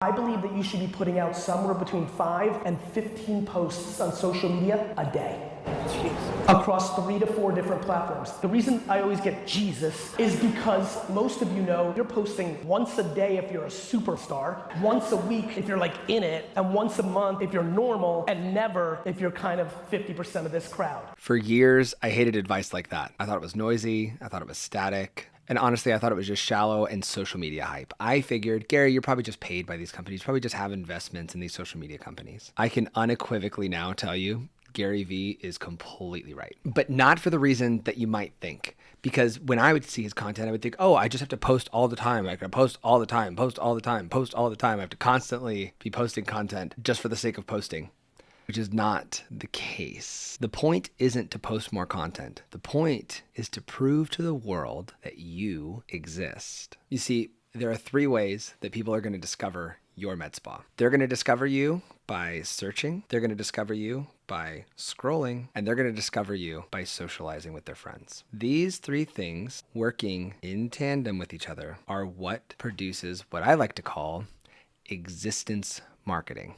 I believe that you should be putting out somewhere between 5 and 15 posts on social media a day. Across 3 to 4 different platforms. The reason I always get Jesus is because most of you know you're posting once a day if you're a superstar, once a week if you're like in it, and once a month if you're normal, and never if you're kind of 50% of this crowd. For years, I hated advice like that. I thought it was noisy. I thought it was static. And honestly, I thought it was just shallow and social media hype. I figured, Gary, you're probably just paid by these companies. You probably just have investments in these social media companies. I can unequivocally now tell you, Gary Vee is completely right. But not for the reason that you might think. Because when I would see his content, I would think, oh, I just have to post all the time. I gotta post all the time, post all the time, post all the time. I have to constantly be posting content just for the sake of posting, which is not the case. The point isn't to post more content. The point is to prove to the world that you exist. You see, there are 3 ways that people are going to discover your med spa. They're going to discover you by searching, they're going to discover you by scrolling, and they're going to discover you by socializing with their friends. These 3 things working in tandem with each other are what produces what I like to call existence marketing.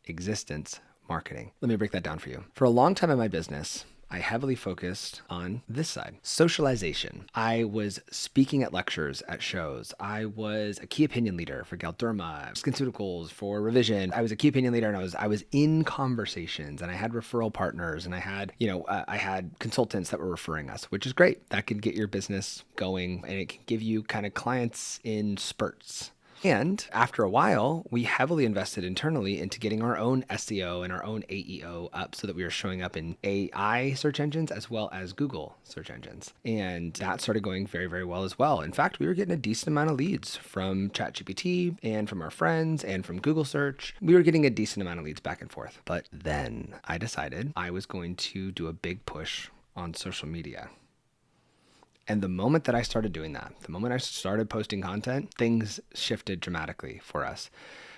Existence marketing. Let me break that down for you. For a long time in my business, I heavily focused on this side, socialization. I was speaking at lectures, at shows. I was a key opinion leader for Galderma, SkinCeuticals, for Revision. I was a key opinion leader, and I was in conversations, and I had referral partners, and I had, I had consultants that were referring us, which is great. That can get your business going, and it can give you kind of clients in spurts. And after a while, we heavily invested internally into getting our own SEO and our own AEO up so that we were showing up in AI search engines as well as Google search engines. And that started going very, very well as well. In fact, we were getting a decent amount of leads from ChatGPT and from our friends and from Google search. We were getting a decent amount of leads back and forth. But then I decided I was going to do a big push on social media. And the moment that I started doing that, the moment I started posting content, things shifted dramatically for us.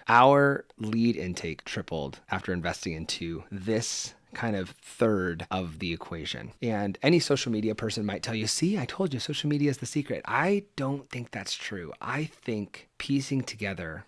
Our lead intake tripled after investing into this kind of third of the equation. And any social media person might tell you, see, I told you social media is the secret. I don't think that's true. I think piecing together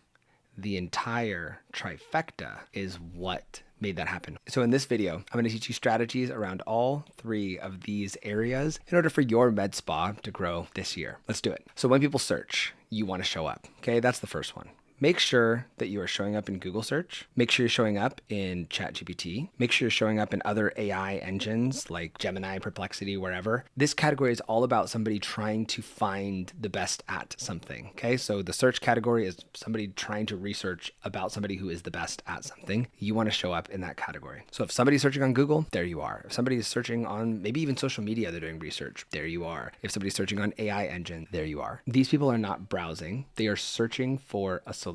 the entire trifecta is what made that happen. So in this video, I'm going to teach you strategies around all 3 of these areas in order for your med spa to grow this year. Let's do it. So when people search, you want to show up. Okay, that's the first one. Make sure that you are showing up in Google search. Make sure you're showing up in ChatGPT. Make sure you're showing up in other AI engines like Gemini, Perplexity, wherever. This category is all about somebody trying to find the best at something. Okay, so the search category is somebody trying to research about somebody who is the best at something. You want to show up in that category. So if somebody's searching on Google, there you are. If somebody is searching on maybe even social media, they're doing research, there you are. If somebody's searching on AI engine, there you are. These people are not browsing. They are searching for a solution.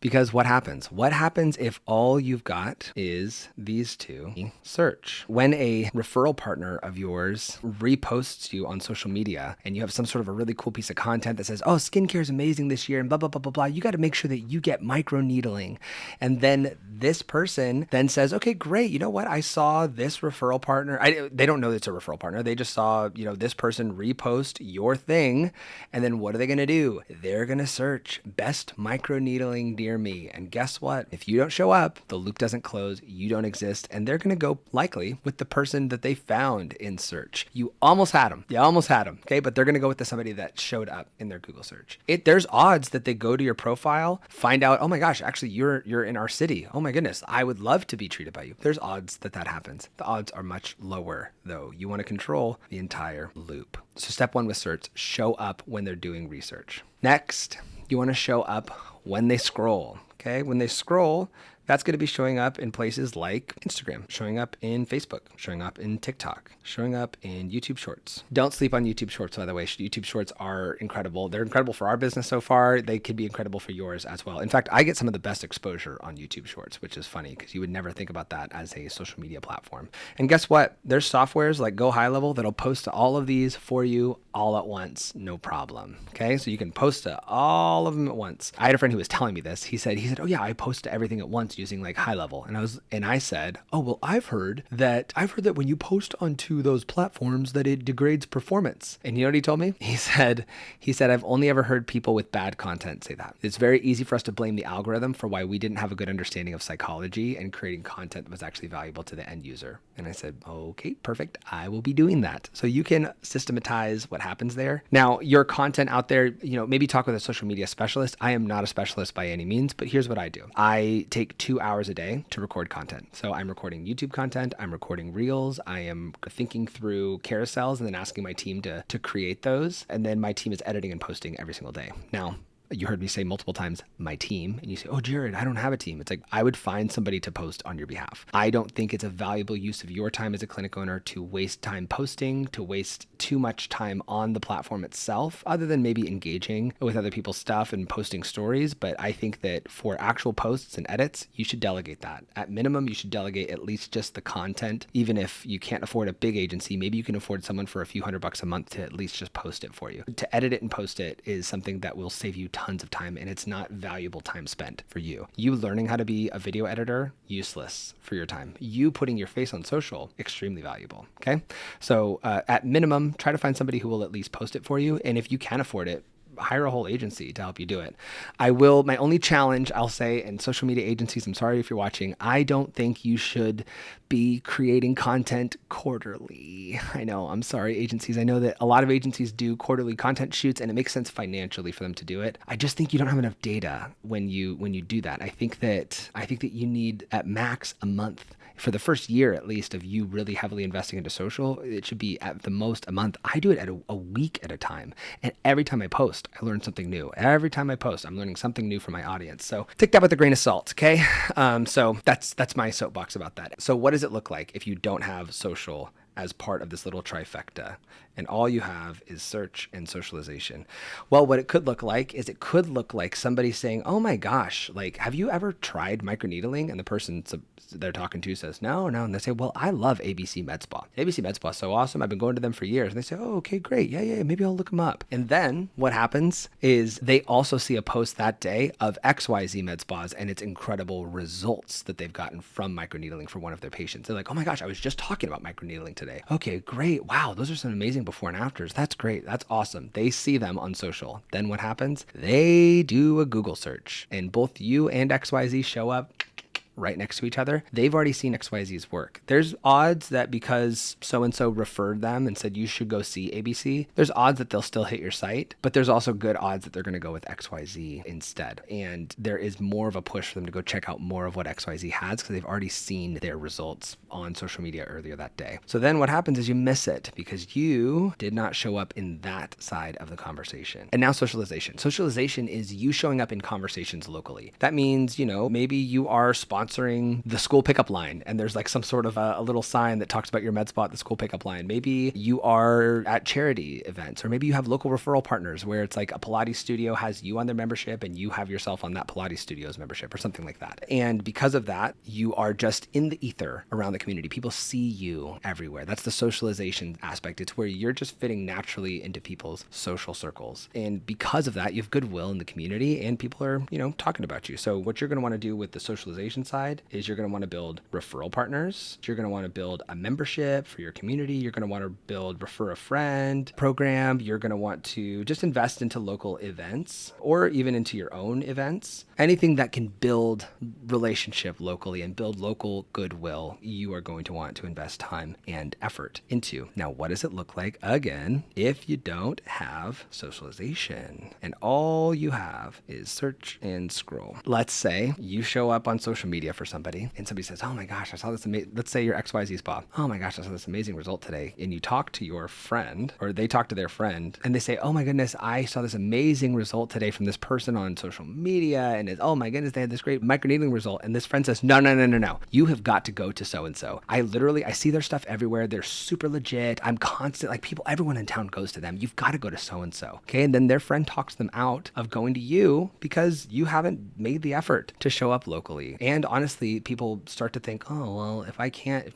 Because what happens? What happens if all you've got is these 2? Search. When a referral partner of yours reposts you on social media and you have some sort of a really cool piece of content that says, oh, skincare is amazing this year and blah, blah, blah, blah, blah, you got to make sure that you get micro needling. And then this person then says, okay, great. You know what? I saw this referral partner. They don't know it's a referral partner. They just saw, this person repost your thing. And then what are they going to do? They're going to search best micro needling near me. And guess what? If you don't show up, the loop doesn't close, you don't exist, and they're going to go likely with the person that they found in search. You almost had them. Okay, but they're going to go with somebody that showed up in their Google search. There's odds that they go to your profile, find out, oh my gosh, actually you're in our city. Oh my goodness, I would love to be treated by you. There's odds that happens. The odds are much lower though. You want to control the entire loop. So step 1 with search, show up when they're doing research. Next, you want to show up when they scroll. Okay, when they scroll, that's going to be showing up in places like Instagram, showing up in Facebook, showing up in TikTok, showing up in YouTube Shorts. Don't sleep on YouTube Shorts, by the way. YouTube Shorts are incredible. They're incredible for our business so far. They could be incredible for yours as well. In fact, I get some of the best exposure on YouTube Shorts, which is funny because you would never think about that as a social media platform. And guess what? There's softwares like Go High Level that'll post to all of these for you all at once, no problem. Okay, so you can post to all of them at once. I had a friend who was telling me this. He said, said, oh yeah, I post everything at once using like High Level. And I said, oh, well, I've heard that when you post onto those platforms that it degrades performance. And you know what he told me? He said, I've only ever heard people with bad content say that. It's very easy for us to blame the algorithm for why we didn't have a good understanding of psychology and creating content that was actually valuable to the end user. And I said, okay, perfect. I will be doing that. So you can systematize what happens there. Now, your content out there, maybe talk with a social media specialist. I am not a specialist by any means, but here's what I do. I take 2 hours a day to record content. So I'm recording YouTube content, I'm recording reels, I am thinking through carousels and then asking my team to create those. And then my team is editing and posting every single day. Now, you heard me say multiple times, my team, and you say, oh, Jared, I don't have a team. It's like, I would find somebody to post on your behalf. I don't think it's a valuable use of your time as a clinic owner to waste time posting, to waste too much time on the platform itself, other than maybe engaging with other people's stuff and posting stories. But I think that for actual posts and edits, you should delegate that. At minimum, you should delegate at least just the content. Even if you can't afford a big agency, maybe you can afford someone for a few $100 a month to at least just post it for you. To edit it and post it is something that will save you tons of time, and it's not valuable time spent for you. You learning how to be a video editor, useless for your time. You putting your face on social, extremely valuable. Okay. So at minimum, try to find somebody who will at least post it for you. And if you can afford it, hire a whole agency to help you do it. My only challenge, I'll say, and social media agencies, I'm sorry if you're watching, I don't think you should be creating content quarterly. I know, I'm sorry, agencies. I know that a lot of agencies do quarterly content shoots and it makes sense financially for them to do it. I just think you don't have enough data when you do that. I think that you need at max a month. For the first year, at least, of you really heavily investing into social, it should be at the most a month. I do it at a week at a time. And every time I post, I learn something new. Every time I post, I'm learning something new for my audience. So take that with a grain of salt, okay? So that's my soapbox about that. So what does it look like if you don't have social as part of this little trifecta and all you have is search and socialization? Well, what it could look like is it could look like somebody saying, oh my gosh, like, have you ever tried microneedling? And the person they're talking to says, no. And they say, well, I love ABC Medspa. ABC Medspa is so awesome. I've been going to them for years. And they say, oh, okay, great. Yeah. Maybe I'll look them up. And then what happens is they also see a post that day of XYZ med spas and its incredible results that they've gotten from microneedling for one of their patients. They're like, oh my gosh, I was just talking about microneedling today. Okay, great. Wow, those are some amazing before and afters. That's great. That's awesome. They see them on social. Then what happens? They do a Google search and both you and XYZ show up right next to each other. They've already seen XYZ's work. There's odds that because so-and-so referred them and said you should go see ABC, there's odds that they'll still hit your site, but there's also good odds that they're going to go with XYZ instead. And there is more of a push for them to go check out more of what XYZ has because they've already seen their results on social media earlier that day. So then what happens is you miss it because you did not show up in that side of the conversation. And now socialization. Socialization is you showing up in conversations locally. That means, maybe you are sponsoring the school pickup line and there's like some sort of a little sign that talks about your med spa at the school pickup line. Maybe you are at charity events, or maybe you have local referral partners where it's like a Pilates studio has you on their membership and you have yourself on that Pilates studio's membership or something like that. And because of that, you are just in the ether around the community. People see you everywhere. That's the socialization aspect. It's where you're just fitting naturally into people's social circles. And because of that, you have goodwill in the community and people are, talking about you. So what you're going to want to do with the socialization side is you're going to want to build referral partners. You're going to want to build a membership for your community. You're going to want to build refer a friend program. You're going to want to just invest into local events or even into your own events. Anything that can build relationship locally and build local goodwill, you are going to want to invest time and effort into. Now, what does it look like, again, if you don't have socialization and all you have is search and scroll? Let's say you show up on social media for somebody and somebody says, oh my gosh, I saw this amazing, let's say you're XYZ spa. Oh my gosh, I saw this amazing result today. And you talk to your friend or they talk to their friend and they say, oh my goodness, I saw this amazing result today from this person on social media. And it's, oh my goodness, they had this great microneedling result. And this friend says, no. You have got to go to so-and-so. I see their stuff everywhere. They're super legit. I'm constant, like everyone in town goes to them. You've got to go to so-and-so. Okay. And then their friend talks them out of going to you because you haven't made the effort to show up locally. And honestly, people start to think, oh, well, if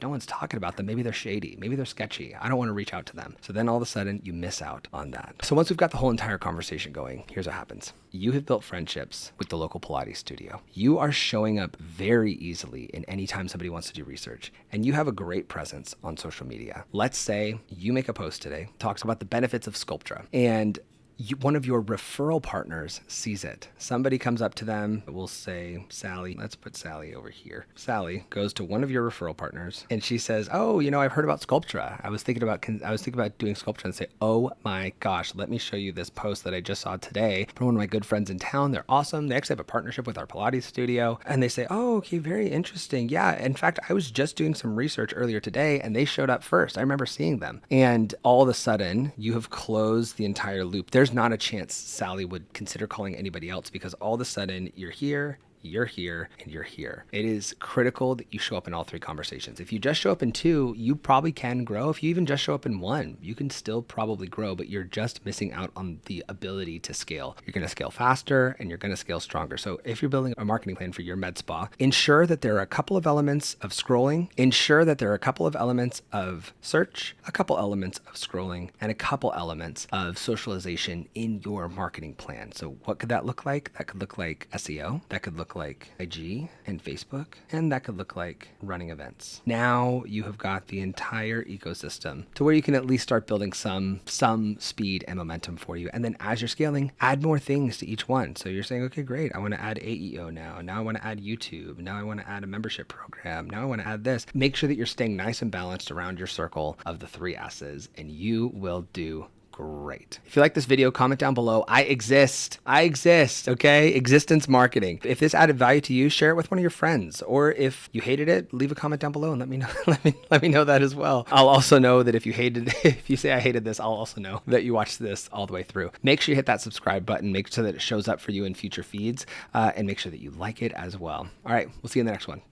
no one's talking about them, maybe they're shady, maybe they're sketchy. I don't want to reach out to them. So then all of a sudden you miss out on that. So once we've got the whole entire conversation going, here's what happens. You have built friendships with the local Pilates studio. You are showing up very easily in any time somebody wants to do research, and you have a great presence on social media. Let's say you make a post today, talks about the benefits of Sculptra, and one of your referral partners sees it. Somebody comes up to them, we'll say Sally, let's put Sally over here. Sally goes to one of your referral partners and she says, oh, I've heard about Sculptra. I was thinking about doing Sculptra, and say, oh my gosh, let me show you this post that I just saw today from one of my good friends in town. They're awesome. They actually have a partnership with our Pilates studio. And they say, oh, okay, very interesting. Yeah, in fact, I was just doing some research earlier today and they showed up first. I remember seeing them. And all of a sudden you have closed the entire loop. There's not a chance Sally would consider calling anybody else, because all of a sudden you're here, and you're here. It is critical that you show up in all three conversations. If you just show up in two, you probably can grow. If you even just show up in one, you can still probably grow, but you're just missing out on the ability to scale. You're going to scale faster and you're going to scale stronger. So if you're building a marketing plan for your med spa, ensure that there are a couple of elements of scrolling, ensure that there are a couple of elements of search, a couple elements of scrolling, and a couple elements of socialization in your marketing plan. So what could that look like? That could look like SEO. That could look like IG and Facebook, and that could look like running events. Now you have got the entire ecosystem to where you can at least start building some speed and momentum for you. And then as you're scaling, add more things to each one. So you're saying, okay, great, I want to add AEO now. Now I want to add YouTube. Now I want to add a membership program. Now I want to add this. Make sure that you're staying nice and balanced around your circle of the three S's, and you will do great. If you like this video, comment down below. I exist, okay? Existence marketing. If this added value to you, share it with one of your friends. Or if you hated it, leave a comment down below and let me know. let me know that as well. I'll also know that if you say I hated this, I'll also know that you watched this all the way through. Make sure you hit that subscribe button. Make sure that it shows up for you in future feeds, and make sure that you like it as well. All right, we'll see you in the next one.